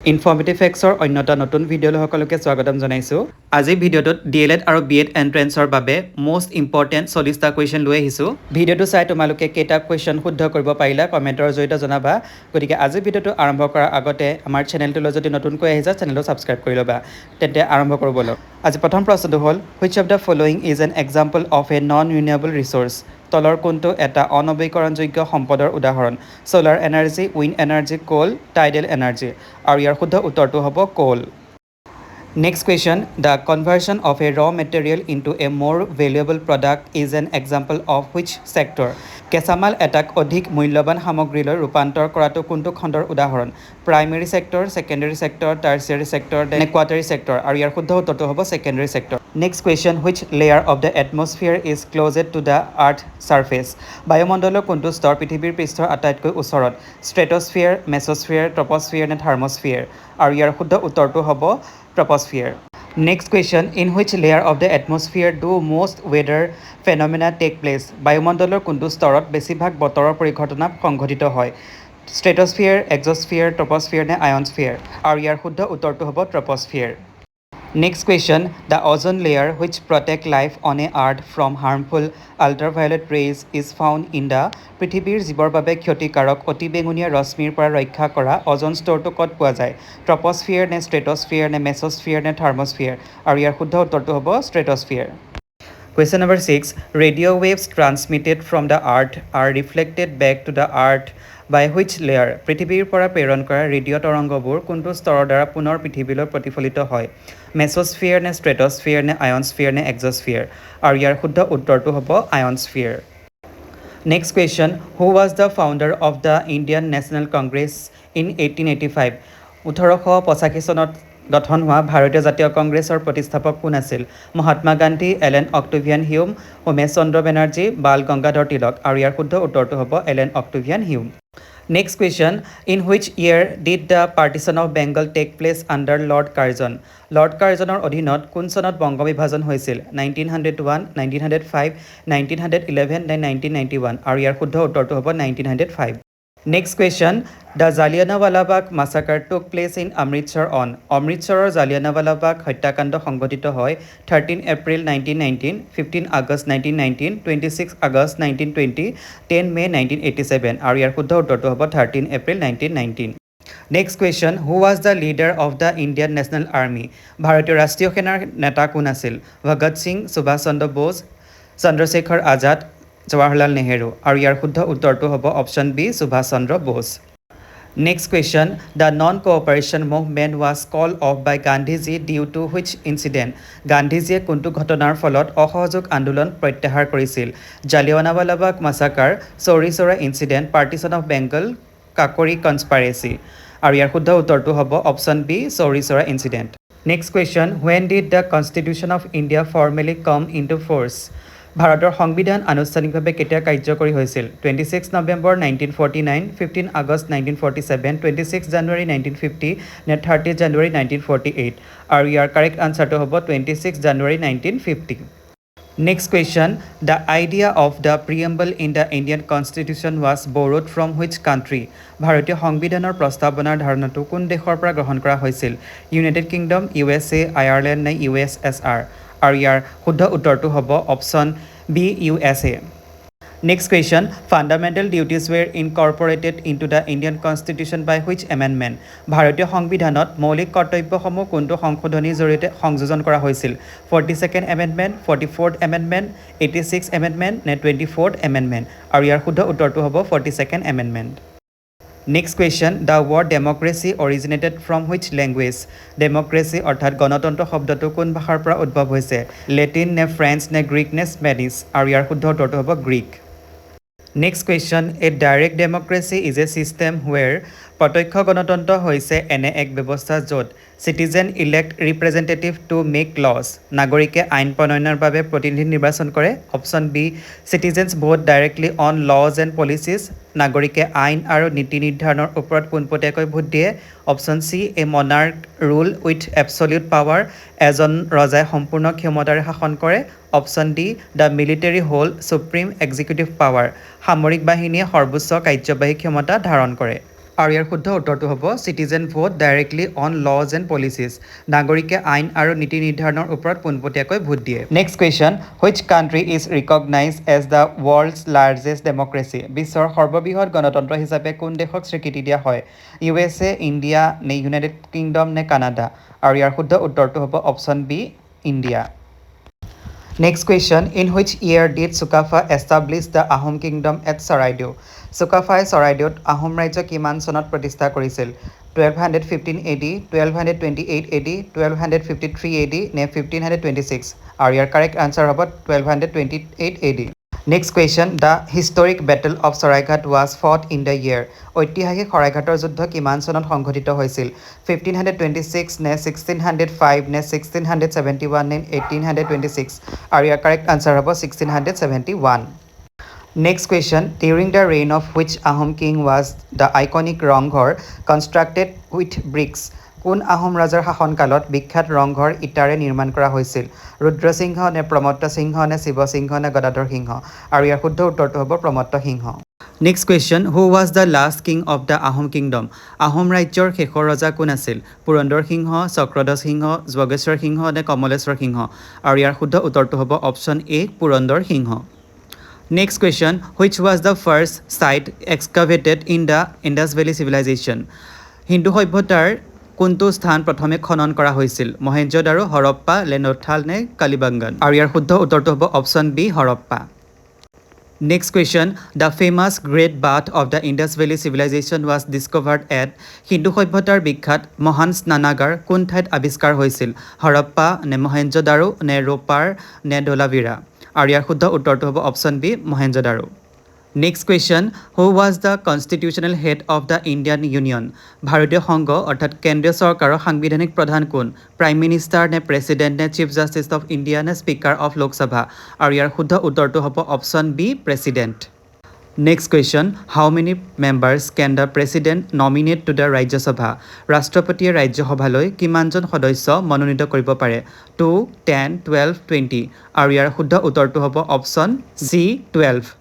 Informative ফেক্টছৰ অন্যটা নতুন ভিডিঅ'লৈ সকলোকে স্বাগতম জনাইছোঁ। আজি ভিডিঅ'টোত DLED আৰু BEd এণ্ট্ৰেন্সৰ বাবে মষ্ট ইম্পৰ্টেণ্ট 40টা কুৱেশ্যন লৈ আহিছোঁ। ভিডিঅ'টো চাই তোমালোকে কেইটা কুৱেশ্যন শুদ্ধ কৰিব পাৰিলা কমেণ্টৰ জৰিয়তে জনাবা। গতিকে আজি ভিডিঅ'টো আৰম্ভ কৰাৰ আগতে আমাৰ চেনেলটোলৈ যদি নতুনকৈ আহিছা চেনেলটো ছাবস্ক্ৰাইব কৰি ল'বা। তেন্তে আৰম্ভ কৰোঁ ব'লক। আজি প্ৰথম প্ৰশ্নটো হ'ল which of the following is an example of a non renewable resource. তলৰ কোনটো এটা অনৱীকৰণযোগ্য সম্পদৰ উদাহৰণ? Solar energy, wind energy, coal, tidal energy. আৰু ইয়াৰ শুদ্ধ উত্তৰটো হ'ব coal. Next question, the conversion of a raw material into a more valuable product is an example of which sector. কেঁচামাল এটাক অধিক মূল্যৱান সামগ্ৰীলৈ ৰূপান্তৰ কৰাটো কোনটো খণ্ডৰ উদাহৰণ? Primary sector, secondary sector, tertiary sector নে কোৱাটাৰী ছেক্টৰ। আৰু ইয়াৰ শুদ্ধ উত্তৰটো হ'ব secondary sector. Next question, which layer of the atmosphere is closest to the earth surface. বায়ুমণ্ডলৰ কোনটো স্তৰ পৃথিৱীৰ পৃষ্ঠৰ আটাইতকৈ ওচৰত? ষ্ট্ৰেটছফিয়াৰ, মেছ'স্ফিয়াৰ, ট্ৰপ'স্ফিয়াৰ নে থাৰ্ম'স্ফিয়াৰ। আৰু ইয়াৰ শুদ্ধ উত্তৰটো হ'ব troposphere. Next question, in which layer of the atmosphere do most weather phenomena take place. বায়ুমণ্ডলৰ কোনটো স্তৰত বেছিভাগ বতৰৰ পৰিঘটনা সংঘটিত হয়? ষ্ট্ৰেটছফিয়াৰ, এক্স'স্ফিয়াৰ, ট্ৰপ'স্ফিয়াৰ নে আয়নস্ফিয়াৰ। আৰু ইয়াৰ শুদ্ধ উত্তৰটো হ'ব troposphere. Next question, the ozone layer which protect life on a earth from harmful ultraviolet raise is found in the. পৃথিৱীৰ জীৱৰ বাবে ক্ষতিকাৰক অতিবেঙুনীয়া ৰশ্মিৰ পৰা ৰক্ষা কৰা অ'জন স্তৰটো ক'ত পোৱা যায়? ট্ৰপ'স্ফিয়াৰ নে ষ্ট্ৰেটছফিয়াৰ নে মেছ'স্ফিয়াৰ নে থাৰ্ম'স্ফিয়াৰ। আৰু ইয়াৰ শুদ্ধ উত্তৰটো হ'ব ষ্ট্ৰেটছফিয়াৰ। Question number 6. Radio waves transmitted from the earth are reflected back to the earth by which layer? পৃথিৱীৰ পৰা প্ৰেৰণ কৰা ৰেডিঅ' তৰংগবোৰ কোনটো স্তৰৰ দ্বাৰা পুনৰ পৃথিৱীলৈ প্ৰতিফলিত হয়? মেছ'স্ফিয়াৰ নে ষ্ট্ৰেটছফিয়াৰ নে আয়নস্ফিয়াৰ নে এক্স'স্ফিয়াৰ। আৰু ইয়াৰ শুদ্ধ উত্তৰটো হ'ব ionosphere. Next question, who was the founder of the Indian National Congress in 1885? 1885 চনত গঠন হোৱা ভাৰতীয় জাতীয় কংগ্ৰেছৰ প্ৰতিষ্ঠাপক কোন আছিল? Mahatma Gandhi, Allan Octavian Hume, Umesh Chandra Banerjee, Bal Gangadhar Tilak. আৰু ইয়াৰ শুদ্ধ উত্তৰটো হ'ব Allan Octavian Hume. Next question, in which year did the partition of Bengal take place under Lord Curzon. Lord কাৰ্জনৰ অধীনত কোন চনত বংগ বিভাজন হৈছিল? 1901, 1905, 1911 নে 1991। আৰু ইয়াৰ শুদ্ধ উত্তৰটো হ'ব 1905। Next question, the Jallianwala Bagh massacre took place in Amritsar on. অমৃতসৰৰ জালিয়ানাৱালাবাগ হত্যাকাণ্ড সংঘটিত হয় 13 এপ্ৰিল 1919, 15 আগষ্ট 1919, 26 আগষ্ট 1920, 10 মে 1987। আৰু ইয়াৰ শুদ্ধ উত্তৰটো হ'ব 13 April 1919। Next question, who was the leader of the Indian national army. ভাৰতীয় ৰাষ্ট্ৰীয় সেনাৰ নেতা কোন আছিল? ভগত সিং, সুভাষ চন্দ্ৰ বোস, চন্দ্ৰশেখৰ আজাদ, জৱাহৰলাল নেহেৰু। আৰু ইয়াৰ শুদ্ধ উত্তৰটো হ'ব option B, Subhash Chandra Bose. Next question, the non cooperation movement was called off by Gandhiji due to which incident. গান্ধীজীয়ে কোনটো ঘটনাৰ ফলত অসহযোগ আন্দোলন প্ৰত্যাহাৰ কৰিছিল? Jallianwala Bagh massacre, Chauri Chaura incident, partition of Bengal, Kakori conspiracy. আৰু ইয়াৰ শুদ্ধ উত্তৰটো হ'ব option B, Chauri Chaura incident. Next question, when did the constitution of India formally come into force. ভাৰতৰ সংবিধান আনুষ্ঠানিকভাৱে কেতিয়া কাৰ্যকৰী হৈছিল? 26 নৱেম্বৰ 1949, 15 আগষ্ট 1947, 26 জানুৱাৰী 1950 নে 30 জানুৱাৰী 1948। আৰু ইয়াৰ কাৰেক্ট আনচাৰটো হ'ব 26 জানুৱাৰী 1950। Next question, the idea of the preamble in the Indian constitution was borrowed from which country. ভাৰতীয় সংবিধানৰ প্ৰস্তাৱনাৰ ধাৰণাটো কোন দেশৰ পৰা গ্ৰহণ কৰা হৈছিল? ইউনাইটেড কিংডম, USA, আয়াৰলেণ্ড নে USSR। আৰু ইয়াৰ শুদ্ধ উত্তৰটো হ'ব option B, USA। Next question, fundamental duties were incorporated into the Indian constitution by which amendment. ভাৰতীয় সংবিধানত মৌলিক কৰ্তব্যসমূহ কোনটো সংশোধনীৰ জৰিয়তে সংযোজন কৰা হৈছিল? 42nd amendment, 44th amendment, 86th amendment নে 24th এমেণ্ডমেণ্ট। আৰু ইয়াৰ শুদ্ধ উত্তৰটো হ'ব 42nd amendment. Next question, the word democracy originated from which language. Democracy অৰ্থাৎ গণতন্ত্ৰ শব্দটো কোন ভাষাৰ পৰা উদ্ভৱ হৈছে? লেটিন নে ফ্ৰেঞ্চ নে গ্ৰীক নে স্পেনিছ। আৰু ইয়াৰ শুদ্ধ উত্তৰটো হ'ব Greek. Next question, a direct democracy is a system where. প্ৰত্যক্ষ গণতন্ত্ৰ হৈছে এনে এক ব্যৱস্থা য'ত citizen elect representative to make laws. নাগৰিকে আইন প্ৰণয়নৰ বাবে প্ৰতিনিধি নিৰ্বাচন কৰে। Option B, citizens vote directly on laws and policies. নাগৰিকে আইন আৰু নীতি নিৰ্ধাৰণৰ ওপৰত পোনপটীয়াকৈ ভোট দিয়ে। Option C, a monarch rule with absolute power. এজন ৰজাই সম্পূৰ্ণ ক্ষমতাৰে শাসন কৰে। Option D, the military hold supreme executive power. সামৰিক বাহিনীয়ে সৰ্বোচ্চ কাৰ্যবাহী ক্ষমতা ধাৰণ কৰে। আৰু ইয়াৰ শুদ্ধ উত্তৰটো হ'ব citizen vote directly on laws and policies নাগৰিকে আইন আৰু নীতি নিৰ্ধাৰণৰ ওপৰত পোনপটীয়াকৈ ভোট দিয়ে next question which country is recognize as the world's largest democracy বিশ্বৰ সৰ্ববৃহৎ গণতন্ত্ৰ হিচাপে কোন দেশক স্বীকৃতি দিয়া হয় USA ইণ্ডিয়া নে ইউনাইটেড কিংডম নে কানাডা আৰু ইয়াৰ শুদ্ধ উত্তৰটো হ'ব option B India Next question, in which year did Sukapha establish the Ahom kingdom at Saraidew? Sukaphaই চৰাইদেউত আহোম ৰাজ্য কিমান চনত প্ৰতিষ্ঠা কৰিছিল 1215 AD 1228 AD 1253 AD নে 1526 আৰু ইয়াৰ কাৰেক্ট আনসাৰ হ'ব 1228 AD Next question, the historic battle of Saraighat was fought in the year ঐতিহাসিক শৰাইঘাটৰ যুদ্ধ কিমান চনত সংঘটিত হৈছিল 1526 নে 1605 নে 1671 নে 1826 আৰু ইয়াৰ কাৰেক্ট আনসাৰ হ'ব 1671 Next question, during the reign of which Ahom king was the iconic Ronghor constructed with bricks কোন আহোম ৰাজাৰ শাসনকালত বিখ্যাত ৰংঘৰ ইটাৰে নিৰ্মাণ কৰা হৈছিল ৰুদ্ৰসিংহ নে প্ৰমত্ত সিংহ নে শিৱসিংহ নে গদাধৰ সিংহ আৰু ইয়াৰ শুদ্ধ উত্তৰটো হ'ব প্ৰমত্ত সিংহ Next question, who was the last king of the Ahom kingdom? Ahom ৰাজ্যৰ শেষৰ ৰজা কোন আছিল পুৰন্দৰ সিংহ চক্ৰধ্বজ সিংহ যোগেশ্বৰ সিংহ নে কমলেশ্বৰ সিংহ আৰু ইয়াৰ শুদ্ধ উত্তৰটো হ'ব option A Purandar Singha Next question, which was the first site excavated in the Indus Valley civilization? Hindu সভ্যতাৰ কোনটো স্থান প্ৰথমে খনন কৰা হৈছিল মহেঞ্জোদাৰো হৰপ্পা লেনোথাল নে কালিবাংগান আৰু ইয়াৰ শুদ্ধ উত্তৰটো হ'ব option B Harappa Next question, the famous Great Bath of the Indus Valley civilization was discovered at Hindu সভ্যতাৰ বিখ্যাত মহান স্নানাগাৰ কোন ঠাইত আৱিষ্কাৰ হৈছিল হৰপ্পা নে মহেঞ্জোদাৰো নে ৰোপাৰ নে ধোলাভিৰা আৰু ইয়াৰ শুদ্ধ উত্তৰটো হ'ব option B Mohenjodaro Next question, who was the constitutional head of the Indian Union? ভাৰতীয় সংঘ অৰ্থাৎ কেন্দ্ৰীয় চৰকাৰৰ সাংবিধানিক প্ৰধান কোন প্ৰাইম মিনিষ্টাৰ নে প্ৰেছিডেণ্ট নে চিফ জাষ্টিছ অফ ইণ্ডিয়া নে স্পীকাৰ অফ লোকসভা আৰু ইয়াৰ শুদ্ধ উত্তৰটো হ'ব option B president Next question, how many members can the president nominate to the Rajya Sabha? ৰাষ্ট্ৰপতিয়ে ৰাজ্যসভালৈ কিমানজন সদস্য মনোনীত কৰিব পাৰে 2 10 12 20 আৰু ইয়াৰ শুদ্ধ উত্তৰটো হ'ব option C 12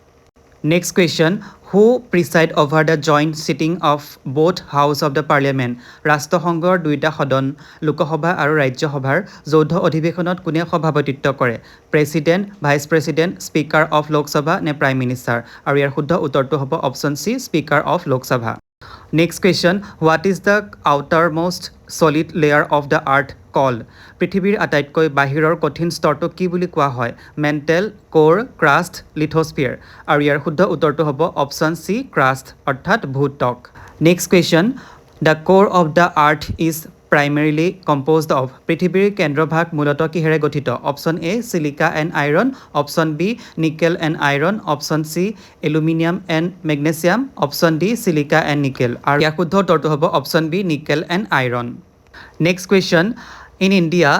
Next question, who preside over the joint sitting of both house of the parliament? ৰাষ্ট্ৰসংঘৰ দুইটা সদন লোকসভা আৰু ৰাজ্যসভাৰ যৌথ অধিৱেশনত কোনে সভাপতিত্ব কৰে president vice president speaker of Lok Sabha নে প্ৰাইম মিনিষ্টাৰ আৰু ইয়াৰ শুদ্ধ উত্তৰটো হ'ব option C speaker of Lok Sabha Next question, what is the outermost solid layer of the earth called? পৃথিৱীৰ আটাইতকৈ বাহিৰৰ কঠিন স্তৰটো কি বুলি কোৱা হয় মেণ্টেল কোৰ ক্ৰাষ্ট লিথোস্ফিয়াৰ আৰু ইয়াৰ শুদ্ধ উত্তৰটো হ'ব অপশ্যন চি ক্ৰাষ্ট অৰ্থাৎ ভূত্বক Next question, the core of the earth is primarily composed of পৃথিৱীৰ কেন্দ্ৰভাগ মূলতঃ কিহেৰে গঠিত option A silica and iron option B nickel and iron option C aluminium and magnesium option D silica and nickel আৰু ইয়াৰ শুদ্ধ উত্তৰটো হ'ব option B nickel and iron Next question, in India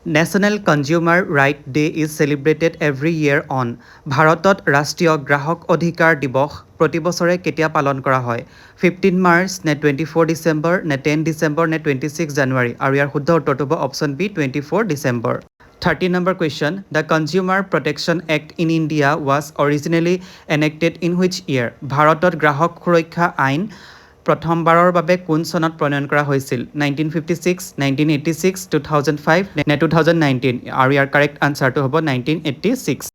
National Consumer Right Day is celebrated every year on ভাৰতত ৰাষ্ট্ৰীয় গ্ৰাহক অধিকাৰ দিৱস প্ৰতি বছৰে কেতিয়া পালন কৰা হয় 15 মাৰ্চ নে 24 ডিচেম্বৰ নে 10 ডিচেম্বৰ নে 26 জানুৱাৰী আৰু ইয়াৰ শুদ্ধ উত্তৰটো হ'ব option B 24 December 30 number question, the Consumer Protection Act in India was originally enacted in which year ভাৰতত গ্ৰাহক সুৰক্ষা আইন প্ৰথমবাৰৰ বাবে কোন চনত প্ৰণয়ন কৰা হৈছিল 1956 1986 2005 নে 2019 আৰু ইয়াৰ কাৰেক্ট আনসাৰটো হ'ব 1986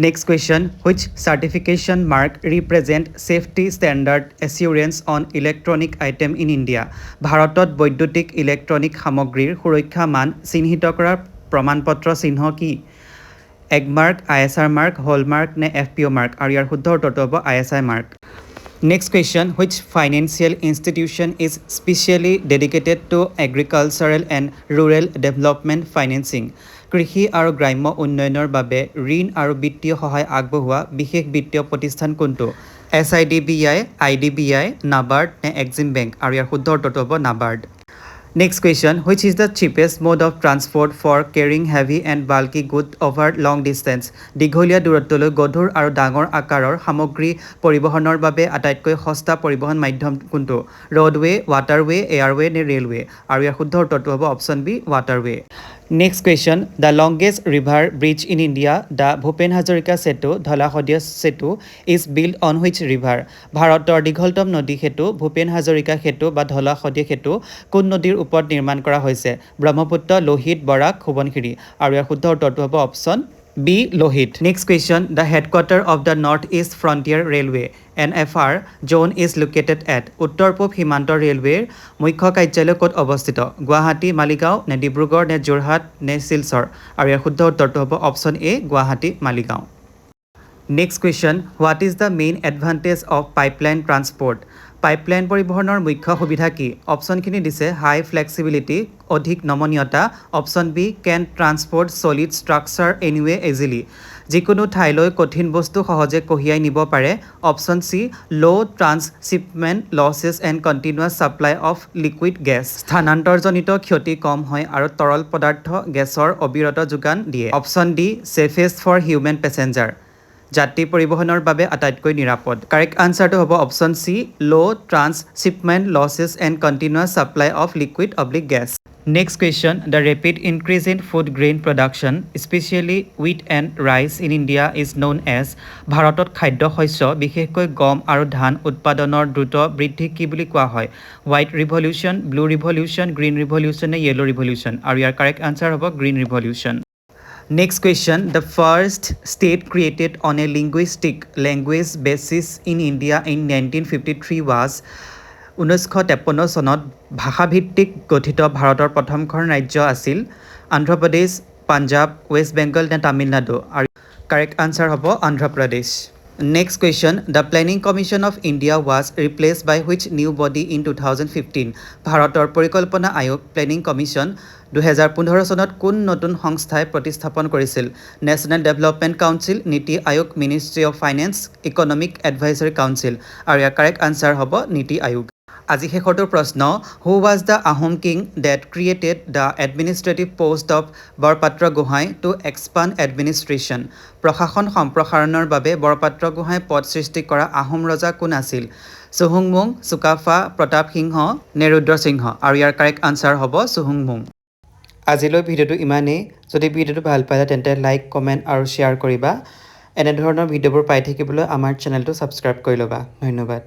Next question, which certification mark represent safety standard assurance on electronic item in India ভাৰতত বৈদ্যুতিক ইলেক্ট্ৰনিক সামগ্ৰীৰ সুৰক্ষা মান চিহ্নিত কৰা প্ৰমাণপত্ৰ চিহ্ন কি এগমাৰ্ক ISR মাৰ্ক হলমাৰ্ক নে FPO মাৰ্ক আৰু ইয়াৰ শুদ্ধ উত্তৰটো হ'ব ISI mark Next question, which financial institution is specially dedicated to agricultural and rural development financing? কৃষি আৰু গ্ৰাম্য উন্নয়নৰ বাবে ঋণ আৰু বিত্তীয় সহায় আগবঢ়োৱা বিশেষ বিত্তীয় প্ৰতিষ্ঠান কোনটো SIDBI, IDBI, NABARD নে Exim Bank আৰু ইয়াৰ শুদ্ধ উত্তৰটো হ'ব NABARD Next question, which is the cheapest mode of transport for carrying heavy and bulky goods over long distance? দীঘলীয়া দূৰত্বলৈ গধুৰ আৰু ডাঙৰ আকাৰৰ সামগ্ৰী পৰিবহণৰ বাবে আটাইতকৈ সস্তা পৰিবহণ মাধ্যম কোনটো ৰোডৱে ৱাটাৰৱে এয়াৰৱে নে ৰেলৱে আৰু ইয়াৰ শুদ্ধ উত্তৰটো হ'ব option B waterway Next question. The longest river bridge in India, the Bhupen Hazarika Setu, Dhala Hodiya Setu, is built on which river? ভাৰতৰ দীঘলতম নদী সেতু ভূপেন হাজৰিকা সেতু বা ধলা শদিয়া সেতু কোন নদীৰ ওপৰত নিৰ্মাণ কৰা হৈছে? ব্ৰহ্মপুত্ৰ, লোহিত, বৰাক, সোৱণশিৰি। আৰু ইয়াৰ শুদ্ধ উত্তৰটো হ'ব option B. Lohit. Next question. The headquarter of the North-East Frontier Railway (NFR) zone is located at উত্তৰ-পূব সীমান্ত ৰেলৱেৰ মুখ্য কাৰ্যালয় ক'ত অৱস্থিত? গুৱাহাটী, মালিগাঁও, নে ডিব্ৰুগড়, নে যোৰহাট, নে শিলচৰ? আৰু ইয়াৰ শুদ্ধ উত্তৰটো হ'ব option A. Guwahati, Maligaon. Next question. What is the main advantage of pipeline transport? Pipeline পৰিবহণৰ মুখ্য সুবিধা কি? অপশ্যনখিনি দিছে হাই ফ্লেক্সিবিলিটি, অধিক নমনীয়তা, option B can transport solid structure anywhere easily, যিকোনো ঠাইলৈ কঠিন বস্তু সহজে কঢ়িয়াই নিব পাৰে, option C low' transshipment losses and continuous supply of liquid gas, স্থানান্তৰজনিত ক্ষতি কম হয় আৰু তৰল পদাৰ্থ গেছৰ অবিৰত যোগান দিয়ে, option D safest for human passenger, যাত্ৰী পৰিবহণৰ বাবে আটাইতকৈ নিৰাপদ। কাৰেক্ট আনচাৰটো হ'ব option C low' transshipment losses and continuous supply of liquid oblique gas. Next question. The rapid increase in food grain production, especially wheat and rice in India is known as ভাৰতত খাদ্য শস্য বিশেষকৈ গম আৰু ধান উৎপাদনৰ দ্ৰুত বৃদ্ধি কি বুলি কোৱা হয়? White revolution, blue revolution, green revolution নে য়েলো ৰিভলিউশ্যন? আৰু ইয়াৰ কাৰেক্ট আনচাৰ হ'ব green revolution. Next question. The first state created on a linguistic language basis in India in 1953 was 1953 চনত ভাষাভিত্তিক গঠিত ভাৰতৰ প্ৰথমখন ৰাজ্য আছিল অন্ধ্ৰপ্ৰদেশ, পাঞ্জাৱ, ৱেষ্ট বেংগল নে তামিলনাডু? আৰু কাৰেক্ট আনচাৰ হ'ব Andhra Pradesh. Next question. The Planning Commission of India was replaced by which new body in 2015? ভাৰতৰ পৰিকল্পনা আয়োগ প্লেনিং কমিশ্যন 2015 চনত কোন নতুন সংস্থাই প্ৰতিস্থাপন কৰিছিল? নেশ্যনেল ডেভেলপমেণ্ট কাউন্সিল, নীতি আয়োগ, ministry of finance, economic advisory council. আৰু ইয়াৰ কাৰেক্ট আনচাৰ হ'ব নীতি আয়োগ। আজি শেষৰটোৰ প্ৰশ্ন, who was the Ahom king that created the administrative post of Borpatra Gohain to expand administration? প্ৰশাসন সম্প্ৰসাৰণৰ বাবে বৰপাত্ৰ গোহাঁই পদ সৃষ্টি কৰা আহোম ৰজা কোন আছিল? চুহুংমুং, চুকাফা, প্ৰতাপ সিংহ নে ৰুদ্ৰসিংহ? আৰু ইয়াৰ কাৰেক্ট আনচাৰ হ'ব চুহুংমুং। আজিলৈ ভিডিঅ'টো ইমানেই। যদি ভিডিঅ'টো ভাল পালে তেন্তে লাইক, কমেণ্ট আৰু শ্বেয়াৰ কৰিবা। এনেধৰণৰ ভিডিঅ'বোৰ পাই থাকিবলৈ আমাৰ চেনেলটো ছাবস্ক্ৰাইব কৰি ল'বা। ধন্যবাদ।